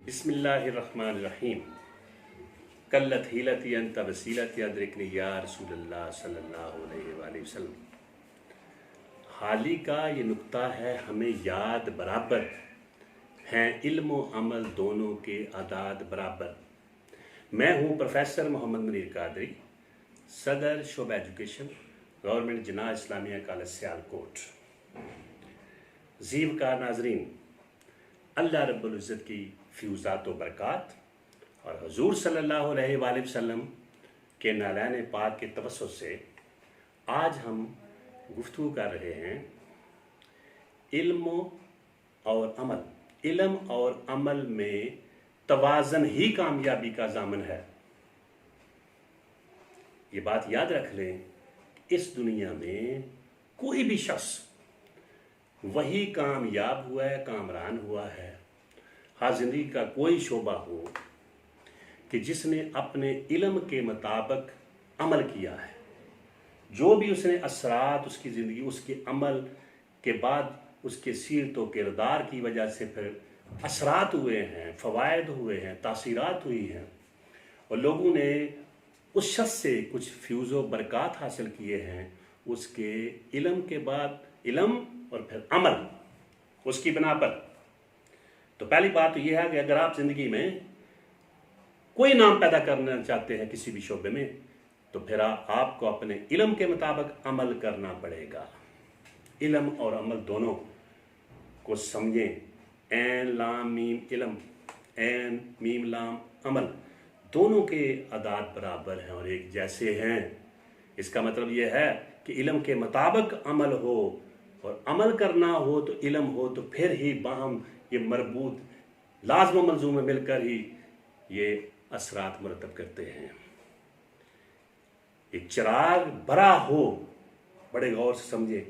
बिस्मिल्लाहिर्रहमानिर्रहीम। कल्लत हीलती अंत वसीलती अदरिकनी या रसूलल्लाह सल्लल्लाहु अलैहि वसल्लम। हाली का ये नुक्ता है, हमें याद बराबर हैं इल्म व अमल दोनों के आदाद बराबर। मैं हूँ प्रोफेसर मोहम्मद मुनीर कादरी, सदर शोबा education, government जनाह Islamia college Sialkot. जीव का नाजरीन, अल्लाह रब्बुल इज़्ज़त की फ़ियूज़ात व बरक़ात और हुज़ूर सल्लल्लाहु अलैहि वसल्लम के नालैन पाक के तवस्सुत से आज हम गुफ्तगू कर रहे हैं इल्म और अमल। इल्म और अमल में तवाज़न ही कामयाबी का ज़ामन है। ये बात याद रख लें, इस दुनिया में कोई भी शख्स वही कामयाब हुआ है, कामरान हुआ है। हाँ, ज़िंदगी का कोई शोबा हो कि जिसने अपने इल्म के मुताबिक अमल किया है, जो भी उसने असरात उसकी ज़िंदगी उसके अमल के बाद उसके सीरत व किरदार की वजह से फिर असरात हुए हैं, फ़वायद हुए हैं, तासीरात हुई हैं और लोगों ने उस शख्स से कुछ फ्यूज़ व बरक़ात हासिल किए हैं, उसके इल्म के बाद इल्म और फिर अमल उसकी बिना पर। तो पहली बात तो यह है कि अगर आप ज़िंदगी में कोई नाम पैदा करना चाहते हैं किसी भी शोबे में, तो फिर आपको अपने इल्म के मुताबिक अमल करना पड़ेगा। इल्म और अमल दोनों को समझें। ऐन लाम मीम इल्म, ऐन मीम लाम अमल, दोनों के आदाद बराबर हैं और एक जैसे हैं। इसका मतलब यह है कि इल्म के मुताबिक अमल हो और अमल करना हो तो इल्म हो, तो फिर ही बाहम ये मरबूत लाज़िम मलज़ूम में मिलकर ही ये असरात मुरतब करते हैं। एक चिराग बरा हो, बड़े गौर से समझे,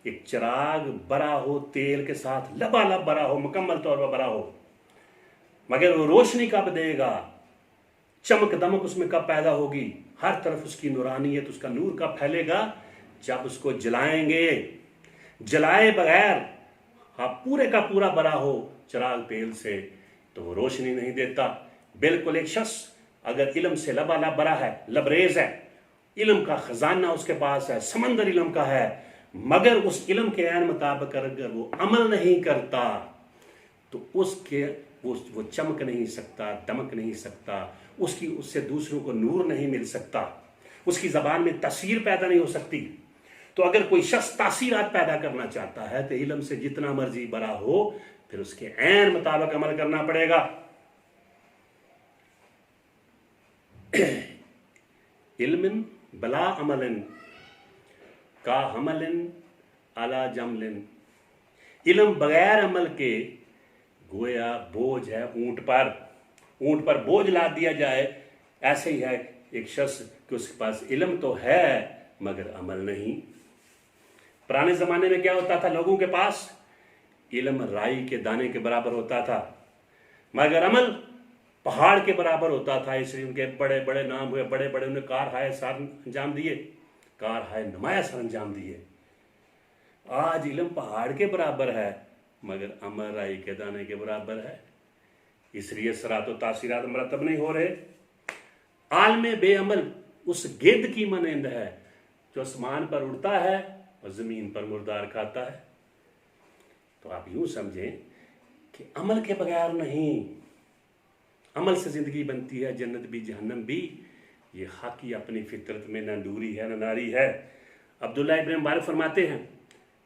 एक चिराग बरा हो, तेल के साथ लबालब बरा हो, मुकम्मल तौर पर बरा हो, मगर वो रोशनी कब देगा, चमक दमक उसमें कब पैदा होगी, हर तरफ उसकी नूरानियत, उसका नूर कब फैलेगा, जब उसको जलाएंगे। जलाए बगैर हाँ पूरे का पूरा बरा हो चिराग तेल से, तो वो रोशनी नहीं देता। बिल्कुल एक शख्स अगर इल्म से लबालब बरा है, लबरेज है, इल्म का खजाना उसके पास है, समंदर इल्म का है, मगर उस इल्म के ऐन मुताबिक अगर वो अमल नहीं करता तो उसके वो चमक नहीं सकता, दमक नहीं सकता, उससे दूसरों को नूर नहीं मिल सकता, उसकी ज़बान में तासीर पैदा नहीं हो सकती। तो अगर कोई शख्स तासीरात पैदा करना चाहता है तो इल्म से जितना मर्जी बड़ा हो, फिर उसके ऐन मुताबिक अमल करना पड़ेगा। इल्मिन बला अमलिन का हमलिन अला जमलिन। इल्म बगैर अमल के गोया बोझ है ऊंट पर बोझ ला दिया जाए, ऐसे ही है एक शख्स कि उसके पास इल्म तो है मगर अमल नहीं। पुराने ज़माने में क्या होता था, लोगों के पास इल्म राई के दाने के बराबर होता था, मगर अमल पहाड़ के बराबर होता था। इसलिए उनके बड़े बड़े नाम हुए, बड़े बड़े उन्हें कार हाय सर अंजाम दिए, कार हाय नुमाया सर अंजाम दिए। आज इल्म पहाड़ के बराबर है मगर अमल राई के दाने के बराबर है, इसलिए सरात व तासीरात मरतब नहीं हो रहे। आलम बेअमल उस गिद्ध की मानंद है जो आसमान पर उड़ता है और ज़मीन पर मुर्दार खाता है। तो आप यूं समझें कि अमल के बगैर नहीं, अमल से ज़िंदगी बनती है, जन्नत भी जहन्नम भी। ये हक़ अपनी फितरत में न दूरी है न नारी है। अब्दुल्ला इब्न मुबारक फरमाते हैं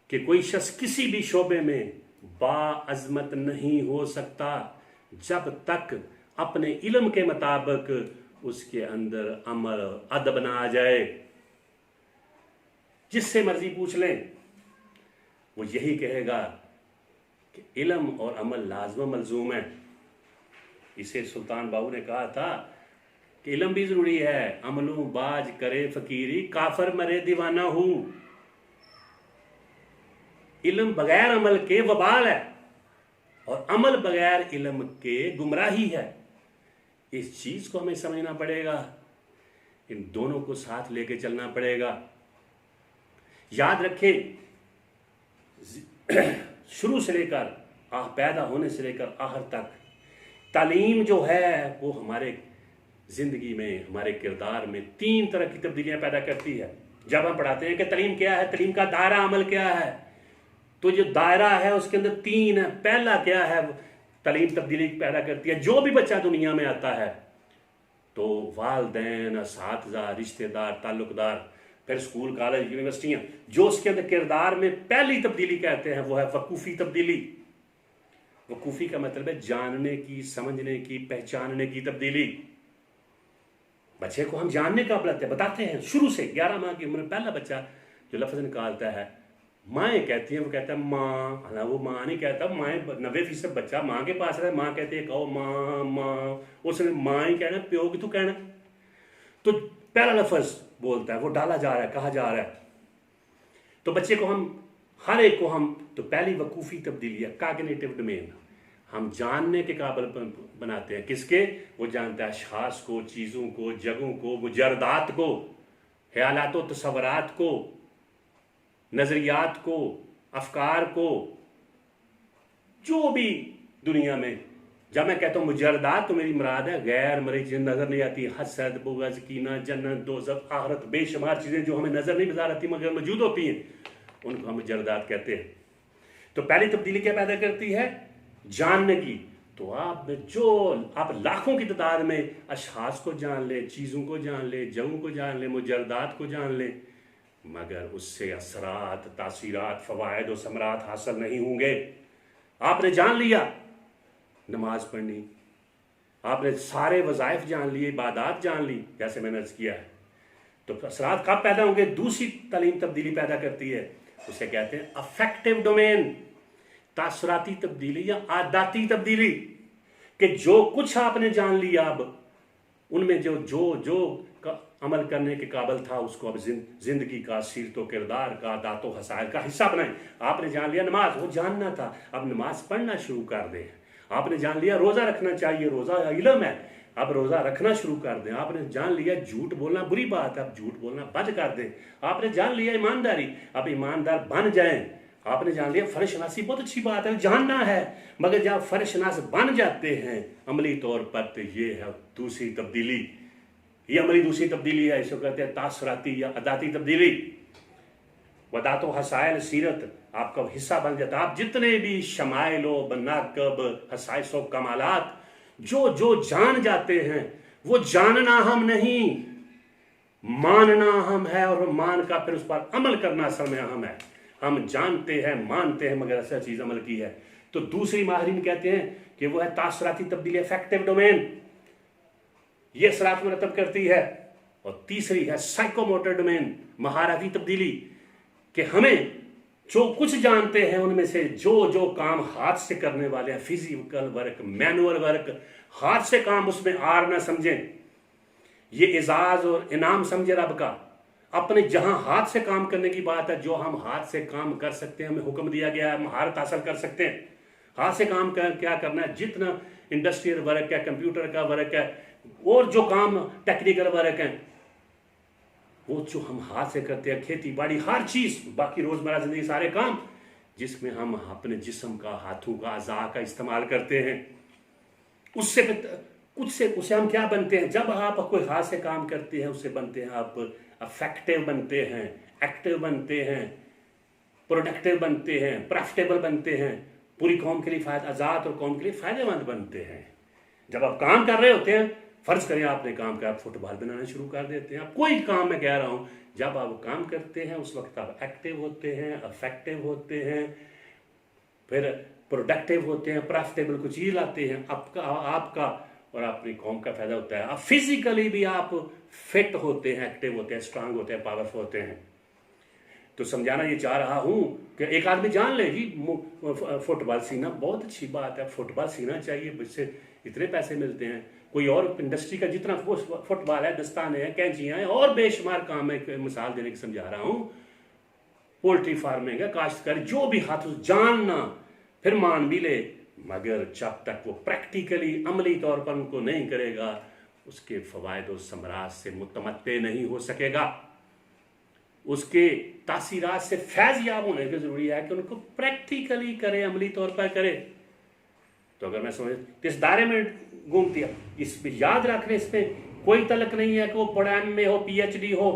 कि कोई शख्स किसी भी शोबे में बाअज़मत नहीं हो सकता जब तक अपने इल्म के मुताबिक उसके अंदर अमल अदब ना आ जाए। जिससे मर्जी पूछ लें, वो यही कहेगा कि इल्म और अमल लाज़िम मलज़ूम है। इसे सुल्तान बाहू ने कहा था कि इल्म भी ज़रूरी है, अमलू बाज करे फ़कीरी, काफर मरे दीवाना हूँ। इल्म बगैर अमल के वबाल है और अमल बगैर इल्म के गुमराही है। इस चीज़ को हमें समझना पड़ेगा, इन दोनों को साथ लेके चलना पड़ेगा। याद रखें, शुरू से लेकर पैदा होने से लेकर आखिर तक तालीम जो है वो हमारे ज़िंदगी में, हमारे किरदार में 3 तरह की तब्दीलियाँ पैदा करती है। जब हम पढ़ाते हैं कि तालीम क्या है, तालीम का दायरा अमल क्या है, तो जो दायरा है उसके अंदर 3 है। पहला क्या है, तालीम तब्दीली पैदा करती है। जो भी बच्चा दुनिया में आता है तो वालदैन, असातिज़ा, रिश्तेदार, ताल्लुकदार, फिर स्कूल, कॉलेज, यूनिवर्सिटियाँ, जो उसके अंदर किरदार में पहली तब्दीली कहते हैं वो है वकूफ़ी तब्दीली। वकूफ़ी का मतलब है जानने की, समझने की, पहचानने की तब्दीली। बच्चे को हम जानने का बताते हैं शुरू से। 11 माह की उम्र में पहला बच्चा जो लफ्ज़ निकालता है, माएँ कहती हैं, वो कहता है माँ। हालांकि वो माँ नहीं कहता, माएँ 90% बच्चा माँ के पास रहे, माँ कहती है कहो माँ माँ, उसने माँ ही कहना, प्यो की तो कहना। तो पहला लफ्ज़ बोलता है, वो डाला जा रहा है, कहा जा रहा है। तो बच्चे को हम, हर एक को हम, तो पहली वकूफ़ी तब्दीली है कॉग्निटिव डोमेन, हम जानने के काबिल बनाते हैं। किसके? वो जानता है अशख़ास को, चीज़ों को, जगहों को, मुजरदात को, ख्यालात व तसव्वुरात को, नज़रियात को, अफकार को, जो भी दुनिया में। जब मैं कहता हूँ मुजरदात तो मेरी मुराद है गैर मरी चीज़ें, नज़र नहीं आती, हसद, बुग़्ज़, कीना, जन्नत, दोज़ख, आखिरत, बेशुमार चीज़ें जो हमें नज़र नहीं नज़र आती मगर मौजूद होती हैं, उनको हम मुजरदात कहते हैं। तो पहली तब्दीली क्या पैदा करती है? जानने की। तो आप लाखों की तादाद में अशख़ास को जान ले, चीज़ों को जान ले, जगहों को जान ले, मुजरदात को जान ले, मगर उससे असरात, तासीरात, फ़वाइद और समरात हासिल नहीं होंगे। आपने जान लिया नमाज पढ़नी, आपने सारे वज़ाइफ जान लिए, इबादत जान ली, जैसे मैंने अर्ज़ किया है, तो असरात कब पैदा होंगे? दूसरी तालीम तब्दीली पैदा करती है, उसे कहते हैं अफेक्टिव डोमेन, तासराती तब्दीली या आदाती तब्दीली। कि जो कुछ आपने जान लिया, अब उनमें जो जो जो अमल करने के काबिल था उसको अब जिंदगी का, सीरत व किरदार का, दातो हसायल का हिस्सा बनाएं। आपने जान लिया नमाज, वो जानना था, अब नमाज पढ़ना शुरू कर दें। आपने जान लिया रोज़ा रखना चाहिए, रोज़ा इल्म है, अब रोज़ा रखना शुरू कर दें। आपने जान लिया झूठ बोलना बुरी बात है, अब झूठ बोलना बंद कर दें। आपने जान लिया ईमानदारी, अब ईमानदार बन जाएं। आपने जान लिया फर्शनासी बहुत अच्छी बात है, जानना है, मगर जब फर्शनास बन जाते हैं अमली तौर पर, तो ये है दूसरी तब्दीली। ये अमली दूसरी तब्दीली है, इसको कहते हैं तासराती या अदाती तब्दीली। वदात व हसायल सीरत आपका हिस्सा बन जाता है। आप जितने भी शमाइल व मनाक़िब, हसाइस व कमालात जो जो जान जाते हैं, वो जानना हम नहीं, मानना हम है, और मान का फिर उस पर अमल करना असल में हम है। हम जानते हैं, मानते हैं, मगर ऐसा चीज़ अमल की है। तो दूसरी माहिरीन कहते हैं कि वो है तासराती तब्दीली, इफेक्टिव डोमेन, ये असरात मुरतब करती है। और तीसरी है साइकोमोटर डोमेन, महारती तब्दीली, कि हमें जो कुछ जानते हैं उनमें से जो जो काम हाथ से करने वाले हैं, फिजिकल वर्क, मैनुअल वर्क, हाथ से काम, उसमें आर ना समझें, ये एजाज और इनाम समझे रब का। अपने जहां हाथ से काम करने की बात है, जो हम हाथ से काम कर सकते हैं, हमें हुक्म दिया गया है, महारत हासिल कर सकते हैं। हाथ से काम क्या करना है, जितना इंडस्ट्रियल वर्क है, कंप्यूटर का वर्क है, और जो काम टेक्निकल वर्क है, वो जो हम हाथ से करते हैं, खेती बाड़ी, हर चीज़, बाकी रोज़मर्रा ज़िंदगी सारे काम जिसमें हम अपने जिस्म का, हाथों का, अज़ा का इस्तेमाल करते हैं, उससे हम क्या बनते हैं? जब आप कोई हाथ से काम करते हैं, उससे बनते हैं आप अफेक्टिव बनते हैं, एक्टिव बनते हैं, प्रोडक्टिव बनते हैं, प्रॉफिटेबल बनते हैं, पूरी कौम के लिए आज़ाद और कौम के लिए फ़ायदेमंद बनते हैं। जब आप काम कर रहे होते हैं, फ़र्ज़ करें आपने काम किया, आप फुटबॉल बनाना शुरू कर देते हैं, आप कोई काम मैं कह रहा हूँ, जब आप काम करते हैं उस वक्त आप एक्टिव होते हैं, अफेक्टिव होते हैं, फिर प्रोडक्टिव होते हैं, प्रॉफिटेबल को चीज़ लाते हैं, आपका और अपनी कौम का फ़ायदा होता है। अब फिजिकली भी आप फिट होते हैं, एक्टिव होते हैं, स्ट्रांग होते हैं, पावरफुल होते हैं। तो समझाना ये चाह रहा हूँ कि एक आदमी जान ले जी फुटबॉल सीना बहुत अच्छी बात है, फुटबॉल सीना चाहिए, इससे इतने पैसे मिलते हैं। कोई और इंडस्ट्री का जितना फुटबॉल है, दस्ताने हैं, कैंचियाँ हैं, और बेशुमार काम है, मिसाल देने की समझा रहा हूँ। पोल्ट्री फार्मिंग है, काश्तकारी, जो भी हाथ जानना, फिर मान भी ले, मगर जब तक वो प्रैक्टिकली अमली तौर पर उनको नहीं करेगा, उसके फ़वाइद और समरात से मुतमत्ते नहीं हो सकेगा। उसके तासीरात से फैज़ याब होने की ज़रूरी है कि उनको प्रैक्टिकली करे, अमली तौर पर करे। تو اگر میں سمجھ تو اس دائرے میں گھومتی ہے. اس پہ یاد رکھنے اس پہ کوئی تعلق نہیں ہے کہ وہ بڑا ایم اے ہو پی ایچ ڈی ہو.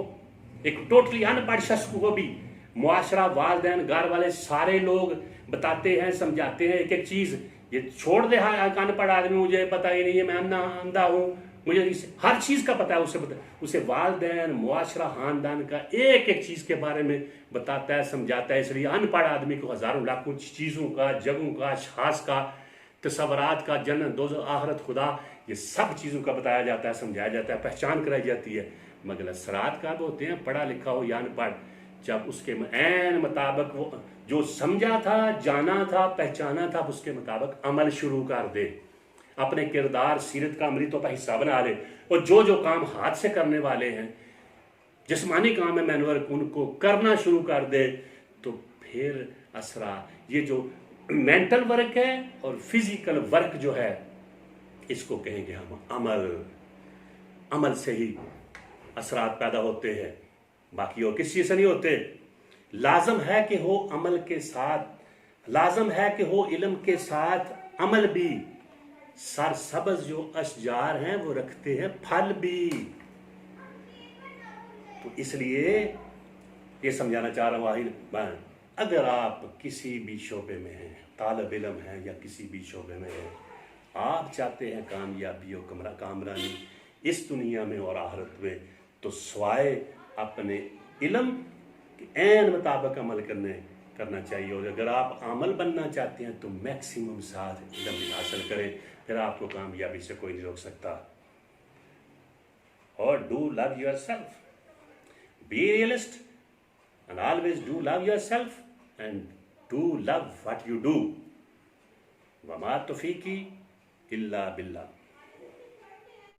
ایک ٹوٹلی ان پڑھ شخص کو بھی معاشرہ والدین گھر والے سارے لوگ بتاتے ہیں سمجھاتے ہیں ایک ایک چیز. یہ چھوڑ دے ان پڑھ آدمی مجھے پتہ ہی نہیں ہے میں اندھا ہوں مجھے ہر چیز کا پتہ ہے اسے والدین معاشرہ خاندان کا ایک ایک چیز کے بارے میں بتاتا ہے سمجھاتا ہے. اس لیے ان پڑھ آدمی کو ہزاروں لاکھوں چیزوں کا جگہوں کا اشخاص کا تصورات کا جنت دوزخ آخرت خدا یہ سب چیزوں کا بتایا جاتا ہے سمجھایا جاتا ہے پہچان کرائی جاتی ہے. مگر اثرات کا تو ہوتے ہیں پڑھا لکھا ہو یا ان پڑھ جب اس کے عین مطابق وہ جو سمجھا تھا جانا تھا پہچانا تھا اس کے مطابق عمل شروع کر دے. اپنے کردار سیرت کا عملی طور پر حصہ بنا لے اور جو کام ہاتھ سے کرنے والے ہیں جسمانی کام ہے مینور ان کو کرنا شروع کر دے تو پھر اثرات یہ جو مینٹل ورک ہے اور فزیکل ورک جو ہے اس کو کہیں گے ہم عمل سے ہی اثرات پیدا ہوتے ہیں باقی اور کس چیز سے نہیں ہوتے. لازم ہے کہ ہو عمل کے ساتھ لازم ہے کہ ہو علم کے ساتھ عمل بھی. سرسبز جو اشجار ہیں وہ رکھتے ہیں پھل بھی. تو اس لیے یہ سمجھانا چاہ رہا ہوں میں اگر آپ کسی بھی شعبے میں ہیں طالب علم ہیں یا کسی بھی شعبے میں ہیں آپ چاہتے ہیں کامیابی و کامرانی اس دنیا میں اور آخرت میں تو سوائے اپنے علم کے عین مطابق عمل کرنا چاہیے. اور اگر آپ عامل بننا چاہتے ہیں تو میکسیمم ساتھ علم حاصل کریں پھر آپ کو کامیابی سے کوئی نہیں روک سکتا. اور do love yourself be realist and always do love yourself and do love what you do. وما توفیقی الا باللہ.